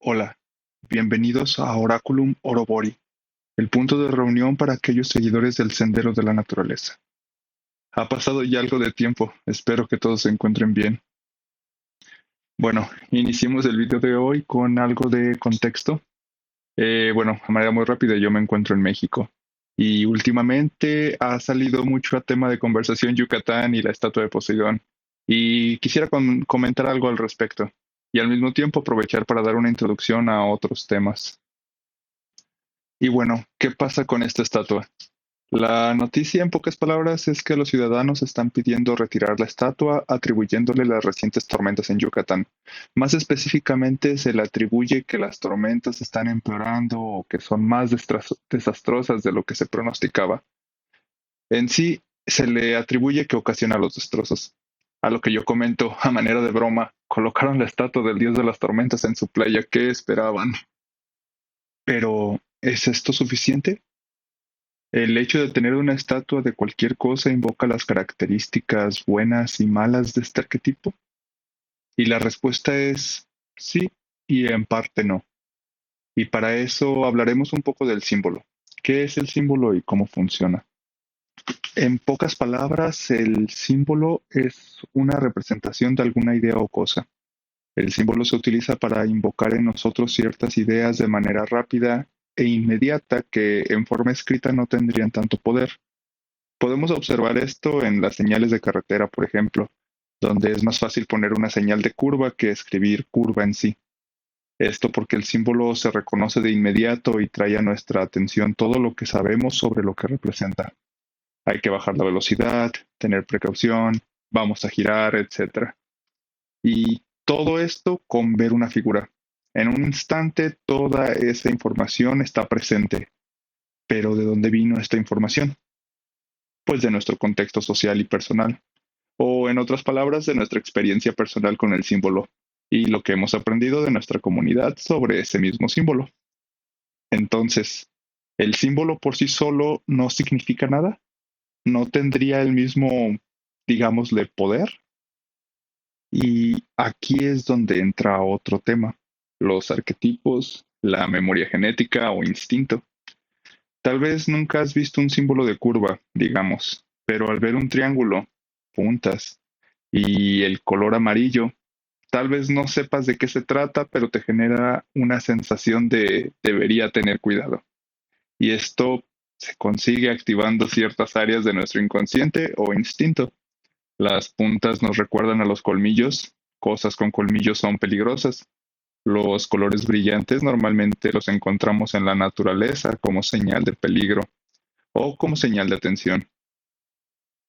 Hola, bienvenidos a Oraculum Orobori, el punto de reunión para aquellos seguidores del Sendero de la Naturaleza. Ha pasado ya algo de tiempo, espero que todos se encuentren bien. Bueno, iniciemos el video de hoy con algo de contexto. Bueno, de manera muy rápida, yo me encuentro en México y últimamente ha salido mucho a tema de conversación Yucatán y la estatua de Poseidón y quisiera comentar algo al respecto y al mismo tiempo aprovechar para dar una introducción a otros temas. Y bueno, ¿qué pasa con esta estatua? La noticia, en pocas palabras, es que los ciudadanos están pidiendo retirar la estatua, atribuyéndole las recientes tormentas en Yucatán. Más específicamente, se le atribuye que las tormentas están empeorando o que son más desastrosas de lo que se pronosticaba. En sí, se le atribuye que ocasiona los destrozos. A lo que yo comento, a manera de broma, colocaron la estatua del dios de las tormentas en su playa. ¿Qué esperaban? Pero, ¿es esto suficiente? El hecho de tener una estatua de cualquier cosa invoca las características buenas y malas de este arquetipo. Y la respuesta es sí y en parte no. Y para eso hablaremos un poco del símbolo. ¿Qué es el símbolo y cómo funciona? En pocas palabras, el símbolo es una representación de alguna idea o cosa. El símbolo se utiliza para invocar en nosotros ciertas ideas de manera rápida e inmediata que en forma escrita no tendrían tanto poder. Podemos observar esto en las señales de carretera, por ejemplo, donde es más fácil poner una señal de curva que escribir curva en sí. Esto porque el símbolo se reconoce de inmediato y trae a nuestra atención todo lo que sabemos sobre lo que representa. Hay que bajar la velocidad, tener precaución, vamos a girar, etc. Y todo esto con ver una figura. En un instante toda esa información está presente. Pero ¿de dónde vino esta información? Pues de nuestro contexto social y personal, o en otras palabras, de nuestra experiencia personal con el símbolo y lo que hemos aprendido de nuestra comunidad sobre ese mismo símbolo. Entonces, ¿el símbolo por sí solo no significa nada? ¿No tendría el mismo, digámosle, poder? Y aquí es donde entra otro tema, los arquetipos, la memoria genética o instinto. Tal vez nunca has visto un símbolo de curva, digamos, pero al ver un triángulo, puntas y el color amarillo, tal vez no sepas de qué se trata, pero te genera una sensación de debería tener cuidado. Y esto se consigue activando ciertas áreas de nuestro inconsciente o instinto. Las puntas nos recuerdan a los colmillos. Cosas con colmillos son peligrosas. Los colores brillantes normalmente los encontramos en la naturaleza como señal de peligro o como señal de atención.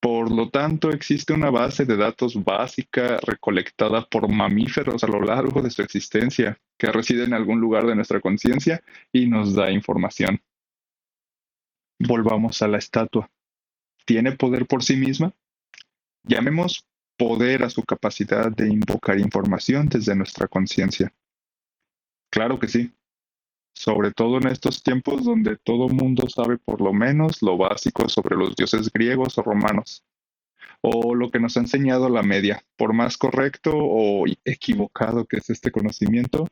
Por lo tanto, existe una base de datos básica recolectada por mamíferos a lo largo de su existencia, que reside en algún lugar de nuestra conciencia y nos da información. Volvamos a la estatua. ¿Tiene poder por sí misma? Llamemos poder a su capacidad de invocar información desde nuestra conciencia. Claro que sí, sobre todo en estos tiempos donde todo mundo sabe por lo menos lo básico sobre los dioses griegos o romanos, o lo que nos ha enseñado la media. Por más correcto o equivocado que es este conocimiento,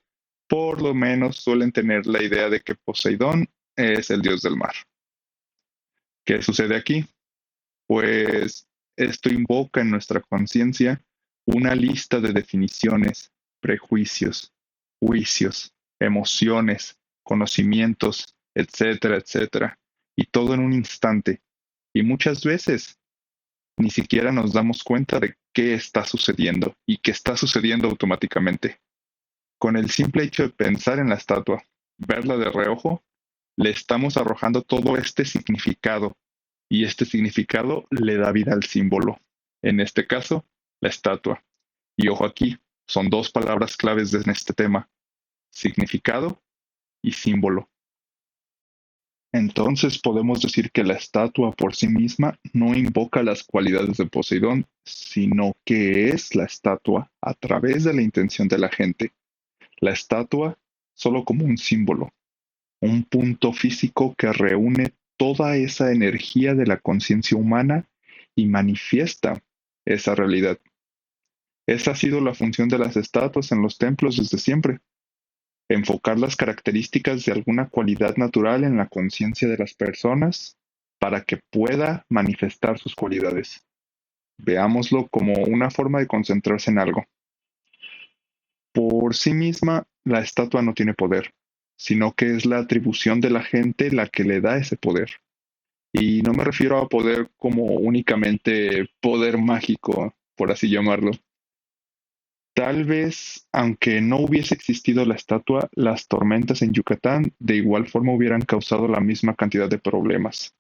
por lo menos suelen tener la idea de que Poseidón es el dios del mar. ¿Qué sucede aquí? Pues esto invoca en nuestra conciencia una lista de definiciones, prejuicios, juicios, emociones, conocimientos, etcétera, etcétera, y todo en un instante. Y muchas veces ni siquiera nos damos cuenta de qué está sucediendo y que está sucediendo automáticamente. Con el simple hecho de pensar en la estatua, verla de reojo, le estamos arrojando todo este significado y este significado le da vida al símbolo. En este caso, la estatua. Y ojo aquí, son dos palabras claves en este tema, significado y símbolo. Entonces podemos decir que la estatua por sí misma no invoca las cualidades de Poseidón, sino que es la estatua a través de la intención de la gente. La estatua solo como un símbolo, un punto físico que reúne toda esa energía de la conciencia humana y manifiesta esa realidad. Esa ha sido la función de las estatuas en los templos desde siempre. enfocar las características de alguna cualidad natural en la conciencia de las personas para que pueda manifestar sus cualidades. Veámoslo como una forma de concentrarse en algo. Por sí misma, la estatua no tiene poder, sino que es la atribución de la gente la que le da ese poder. Y no me refiero a poder como únicamente poder mágico, por así llamarlo. Tal vez, aunque no hubiese existido la estatua, las tormentas en Yucatán de igual forma hubieran causado la misma cantidad de problemas.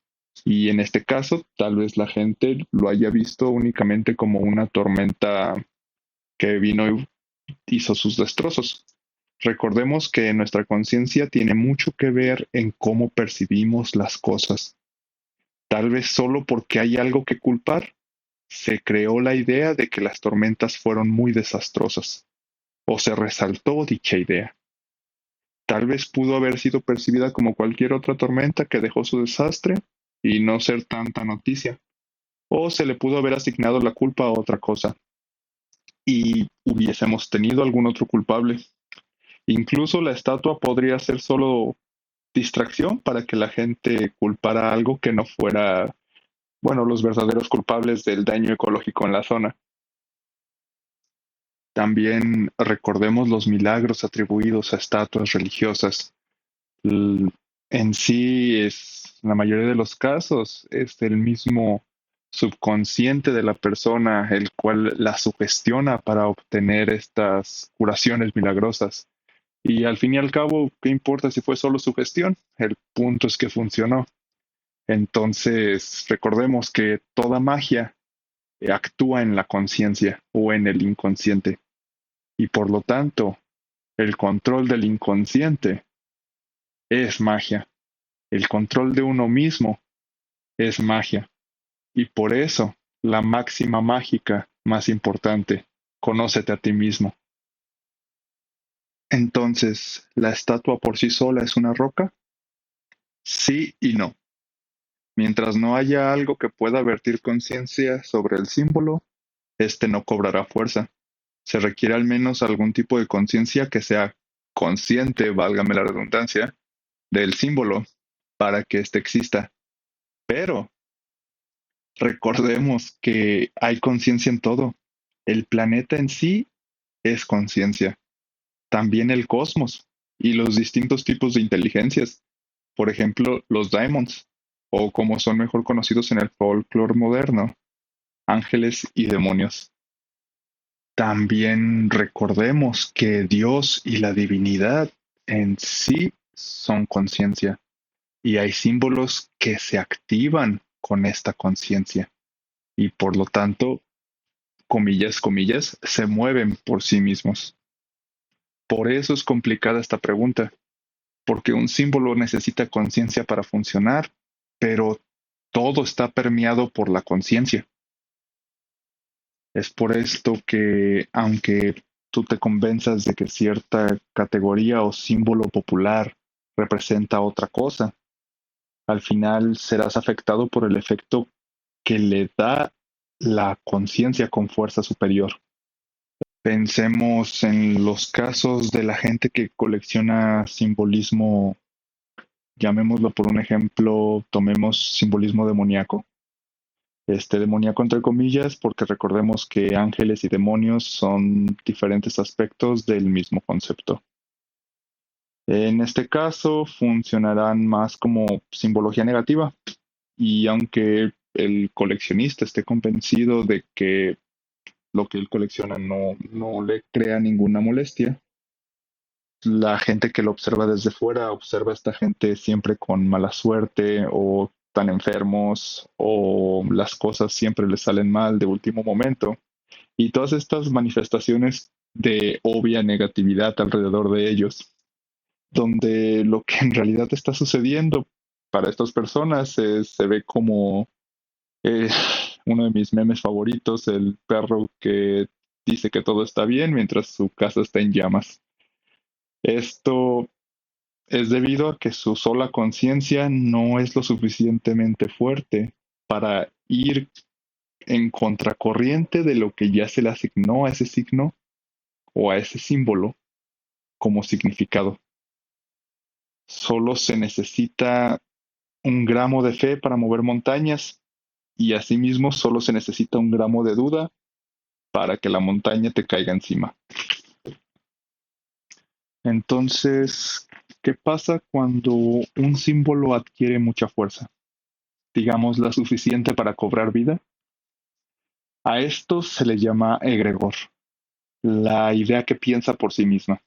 Y en este caso, tal vez la gente lo haya visto únicamente como una tormenta que vino y hizo sus destrozos. Recordemos que nuestra conciencia tiene mucho que ver en cómo percibimos las cosas. Tal vez solo porque hay algo que culpar, se creó la idea de que las tormentas fueron muy desastrosas, o se resaltó dicha idea. Tal vez pudo haber sido percibida como cualquier otra tormenta que dejó su desastre y no ser tanta noticia, o se le pudo haber asignado la culpa a otra cosa y hubiésemos tenido algún otro culpable. Incluso la estatua podría ser solo distracción para que la gente culpara algo que no fuera, bueno, los verdaderos culpables del daño ecológico en la zona. También recordemos los milagros atribuidos a estatuas religiosas. L- En sí es, la mayoría de los casos, es el mismo subconsciente de la persona el cual la sugestiona para obtener estas curaciones milagrosas. Y al fin y al cabo, ¿qué importa si fue solo sugestión? El punto es que funcionó. Entonces, recordemos que toda magia actúa en la conciencia o en el inconsciente. Y por lo tanto, el control del inconsciente es magia. El control de uno mismo es magia. Y por eso, la máxima mágica más importante, conócete a ti mismo. Entonces, ¿la estatua por sí sola es una roca? Sí y no. Mientras no haya algo que pueda vertir conciencia sobre el símbolo, este no cobrará fuerza. Se requiere al menos algún tipo de conciencia que sea consciente, válgame la redundancia, del símbolo para que éste exista. Pero recordemos que hay conciencia en todo. El planeta en sí es conciencia. También el cosmos y los distintos tipos de inteligencias. Por ejemplo, los daemons, o como son mejor conocidos en el folclore moderno, ángeles y demonios. También recordemos que Dios y la divinidad en sí son conciencia y hay símbolos que se activan con esta conciencia y por lo tanto, comillas, comillas, se mueven por sí mismos. Por eso es complicada esta pregunta, porque un símbolo necesita conciencia para funcionar, pero todo está permeado por la conciencia. Es por esto que, aunque tú te convenzas de que cierta categoría o símbolo popular representa otra cosa, al final serás afectado por el efecto que le da la conciencia con fuerza superior. Pensemos en los casos de la gente que colecciona simbolismo, llamémoslo por un ejemplo, tomemos simbolismo demoníaco. Demoníaco entre comillas, porque recordemos que ángeles y demonios son diferentes aspectos del mismo concepto. En este caso, funcionarán más como simbología negativa, y aunque el coleccionista esté convencido de que lo que él colecciona no le crea ninguna molestia, la gente que lo observa desde fuera observa a esta gente siempre con mala suerte o tan enfermos o las cosas siempre les salen mal de último momento. Y todas estas manifestaciones de obvia negatividad alrededor de ellos, donde lo que en realidad está sucediendo para estas personas se ve como eh, uno de mis memes favoritos, el perro que dice que todo está bien mientras su casa está en llamas. Esto es debido a que su sola conciencia no es lo suficientemente fuerte para ir en contracorriente de lo que ya se le asignó a ese signo o a ese símbolo. como significado. Solo se necesita un gramo de fe para mover montañas y asimismo solo se necesita un gramo de duda para que la montaña te caiga encima. Entonces, ¿qué pasa cuando un símbolo adquiere mucha fuerza? Digamos, la suficiente para cobrar vida. A esto se le llama egregor, la idea que piensa por sí misma.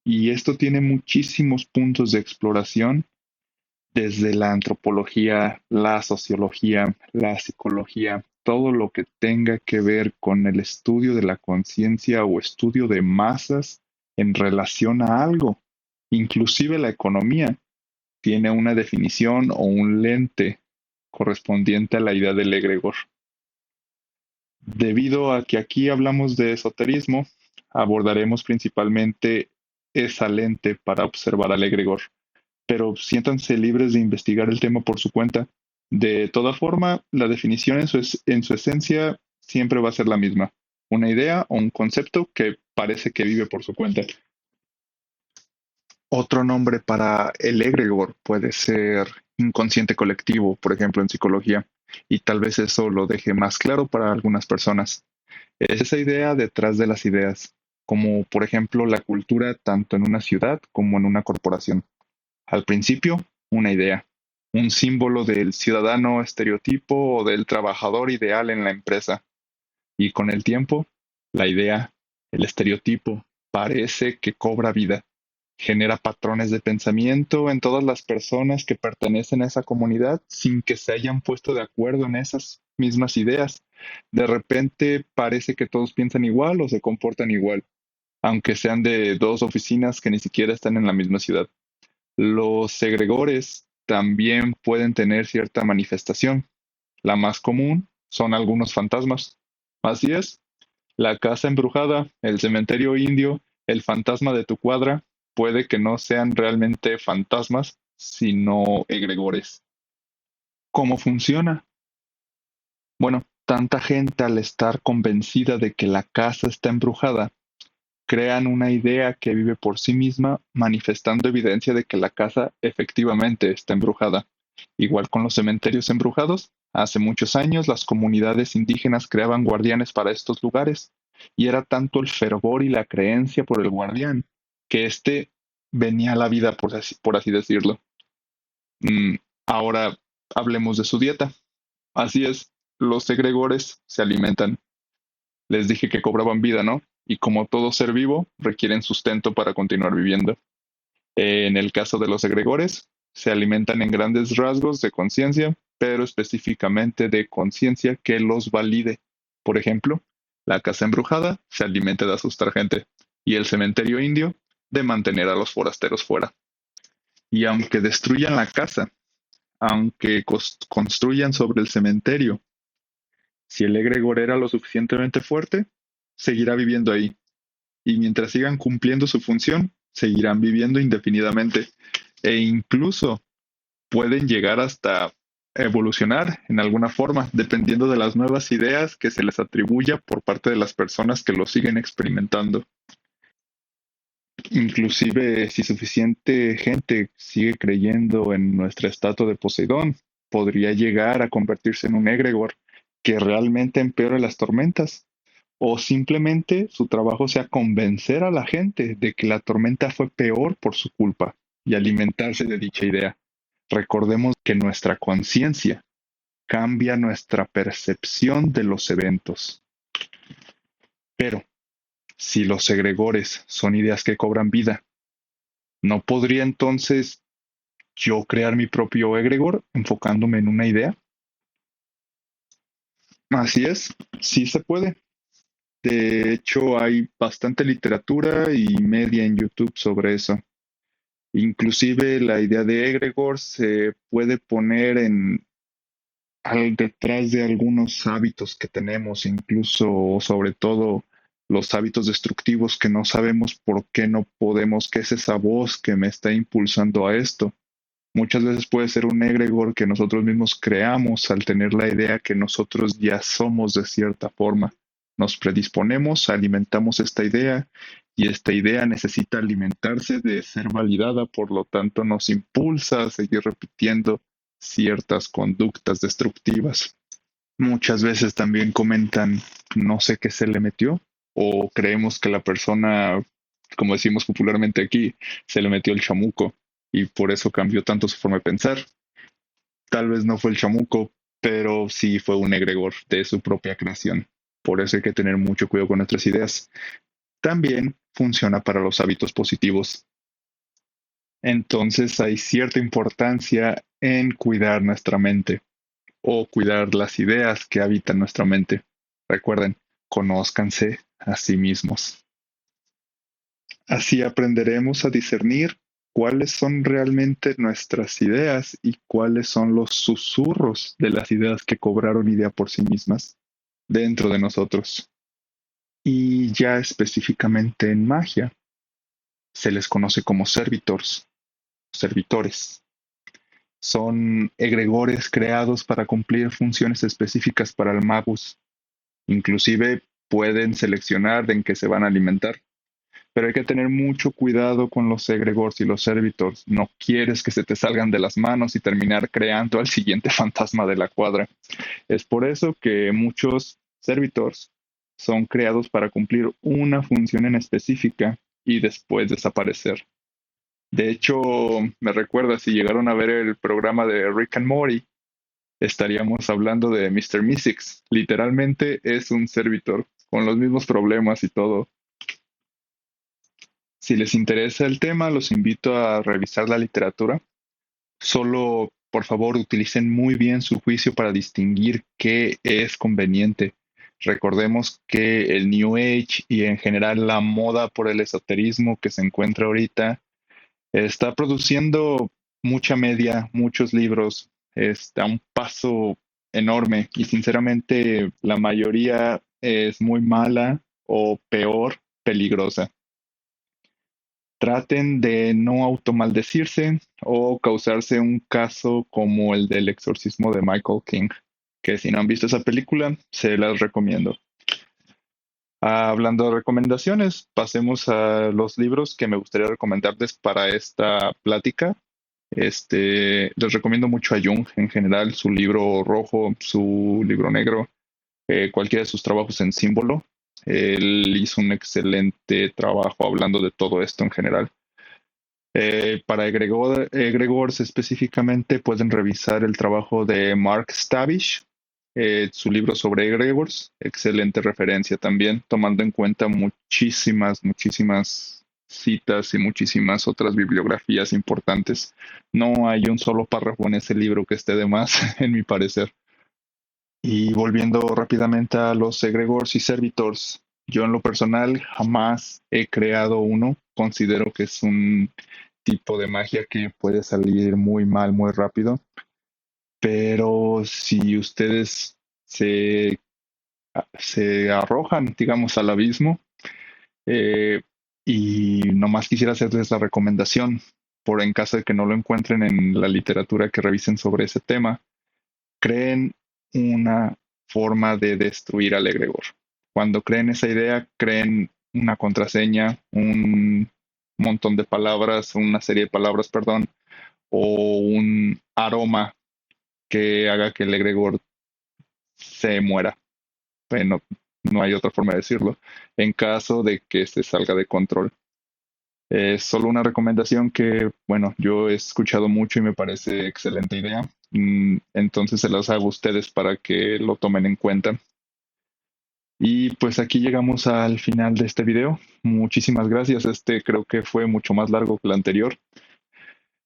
Y esto tiene muchísimos puntos de exploración, desde la antropología, la sociología, la psicología, todo lo que tenga que ver con el estudio de la conciencia o estudio de masas en relación a algo. Inclusive la economía tiene una definición o un lente correspondiente a la idea del egregor. Debido a que aquí hablamos de esoterismo, abordaremos principalmente esa lente para observar al egregor, pero siéntanse libres de investigar el tema por su cuenta. De toda forma, la definición en su esencia siempre va a ser la misma, una idea o un concepto que parece que vive por su cuenta. Otro nombre para el egregor puede ser inconsciente colectivo, por ejemplo, en psicología, y tal vez eso lo deje más claro para algunas personas. Es esa idea detrás de las ideas, como por ejemplo la cultura tanto en una ciudad como en una corporación. Al principio, una idea, un símbolo del ciudadano estereotipo o del trabajador ideal en la empresa. Y con el tiempo, la idea, el estereotipo, parece que cobra vida. Genera patrones de pensamiento en todas las personas que pertenecen a esa comunidad sin que se hayan puesto de acuerdo en esas mismas ideas. De repente parece que todos piensan igual o se comportan igual, aunque sean de dos oficinas que ni siquiera están en la misma ciudad. Los segregores también pueden tener cierta manifestación. La más común son algunos fantasmas. Así es, la casa embrujada, el cementerio indio, el fantasma de tu cuadra, puede que no sean realmente fantasmas, sino egregores. ¿Cómo funciona? Bueno, tanta gente al estar convencida de que la casa está embrujada, crean una idea que vive por sí misma, manifestando evidencia de que la casa efectivamente está embrujada. Igual con los cementerios embrujados, hace muchos años las comunidades indígenas creaban guardianes para estos lugares, y era tanto el fervor y la creencia por el guardián, que éste venía a la vida, por así decirlo. Mm, Ahora hablemos de su dieta. Así es, los egregores se alimentan. Les dije que cobraban vida, ¿no? Y como todo ser vivo, requieren sustento para continuar viviendo. En el caso de los egregores, se alimentan en grandes rasgos de conciencia, pero específicamente de conciencia que los valide. Por ejemplo, la casa embrujada se alimenta de asustar gente y el cementerio indio de mantener a los forasteros fuera. Y aunque destruyan la casa, aunque construyan sobre el cementerio, si el egregor era lo suficientemente fuerte, seguirá viviendo ahí. Y mientras sigan cumpliendo su función, seguirán viviendo indefinidamente. E incluso pueden llegar hasta evolucionar en alguna forma, dependiendo de las nuevas ideas que se les atribuya por parte de las personas que lo siguen experimentando. Inclusive, si suficiente gente sigue creyendo en nuestra estatua de Poseidón, podría llegar a convertirse en un egregor que realmente empeore las tormentas. O simplemente su trabajo sea convencer a la gente de que la tormenta fue peor por su culpa y alimentarse de dicha idea. Recordemos que nuestra conciencia cambia nuestra percepción de los eventos. Pero si los egregores son ideas que cobran vida, ¿no podría entonces yo crear mi propio egregor enfocándome en una idea? Así es, sí se puede. De hecho, hay bastante literatura y media en YouTube sobre eso. Inclusive la idea de egregor se puede poner detrás de algunos hábitos que tenemos, incluso sobre todo los hábitos destructivos que no sabemos por qué no podemos, qué es esa voz que me está impulsando a esto. Muchas veces puede ser un egregor que nosotros mismos creamos al tener la idea que nosotros ya somos de cierta forma. Nos predisponemos, alimentamos esta idea y esta idea necesita alimentarse de ser validada, por lo tanto nos impulsa a seguir repitiendo ciertas conductas destructivas. Muchas veces también comentan, no sé qué se le metió, o creemos que la persona, como decimos popularmente aquí, se le metió el chamuco y por eso cambió tanto su forma de pensar. Tal vez no fue el chamuco, pero sí fue un egregor de su propia creación. Por eso hay que tener mucho cuidado con nuestras ideas. También funciona para los hábitos positivos. Entonces hay cierta importancia en cuidar nuestra mente o cuidar las ideas que habitan nuestra mente. Recuerden, conózcanse a sí mismos. Así aprenderemos a discernir cuáles son realmente nuestras ideas y cuáles son los susurros de las ideas que cobraron idea por sí mismas dentro de nosotros. Y ya específicamente en magia, se les conoce como servitores. Son egregores creados para cumplir funciones específicas para el magus. Inclusive pueden seleccionar en qué se van a alimentar. Pero hay que tener mucho cuidado con los egregores y los servitors. No quieres que se te salgan de las manos y terminar creando al siguiente fantasma de la cuadra. Es por eso que muchos servitors son creados para cumplir una función en específica y después desaparecer. De hecho, me recuerda, si llegaron a ver el programa de Rick and Morty, estaríamos hablando de Mr. Mystics. Literalmente es un servitor con los mismos problemas y todo. Si les interesa el tema, los invito a revisar la literatura. Solo, por favor, utilicen muy bien su juicio para distinguir qué es conveniente. Recordemos que el New Age y en general la moda por el esoterismo que se encuentra ahorita está produciendo mucha media, muchos libros, está a un paso enorme y sinceramente la mayoría es muy mala o peor, peligrosa. Traten de no automaldecirse o causarse un caso como el del exorcismo de Michael King, que si no han visto esa película, se las recomiendo. Hablando de recomendaciones, pasemos a los libros que me gustaría recomendarles para esta plática. Les recomiendo mucho a Jung en general, su libro rojo, su libro negro, cualquiera de sus trabajos en símbolo. Él hizo un excelente trabajo hablando de todo esto en general. Para egregores específicamente pueden revisar el trabajo de Mark Stavish, su libro sobre egregores, excelente referencia también, tomando en cuenta muchísimas citas y muchísimas otras bibliografías importantes. No hay un solo párrafo en ese libro que esté de más, en mi parecer. Y volviendo rápidamente a los egregores y servitors, yo en lo personal jamás he creado uno. Considero que es un tipo de magia que puede salir muy mal muy rápido. Pero si ustedes se arrojan, digamos, al abismo, eh, y nomás quisiera hacerles la recomendación, por en caso de que no lo encuentren en la literatura que revisen sobre ese tema, creen una forma de destruir al egregor. Cuando creen esa idea, creen una contraseña, un montón de palabras, una serie de palabras, perdón, o un aroma que haga que el egregor se muera. Bueno, no hay otra forma de decirlo. En caso de que se salga de control. Es solo una recomendación que, bueno, yo he escuchado mucho y me parece excelente idea. Entonces se las hago a ustedes para que lo tomen en cuenta. Y pues aquí llegamos al final de este video. Muchísimas gracias. Este creo que fue mucho más largo que el anterior.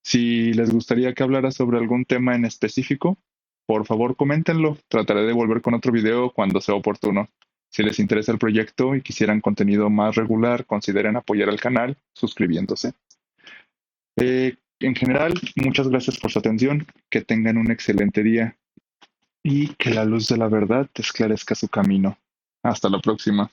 Si les gustaría que hablara sobre algún tema en específico, por favor coméntenlo. Trataré de volver con otro video cuando sea oportuno. Si les interesa el proyecto y quisieran contenido más regular, consideren apoyar al canal suscribiéndose. En general, muchas gracias por su atención. Que tengan un excelente día y que la luz de la verdad te esclarezca su camino. Hasta la próxima.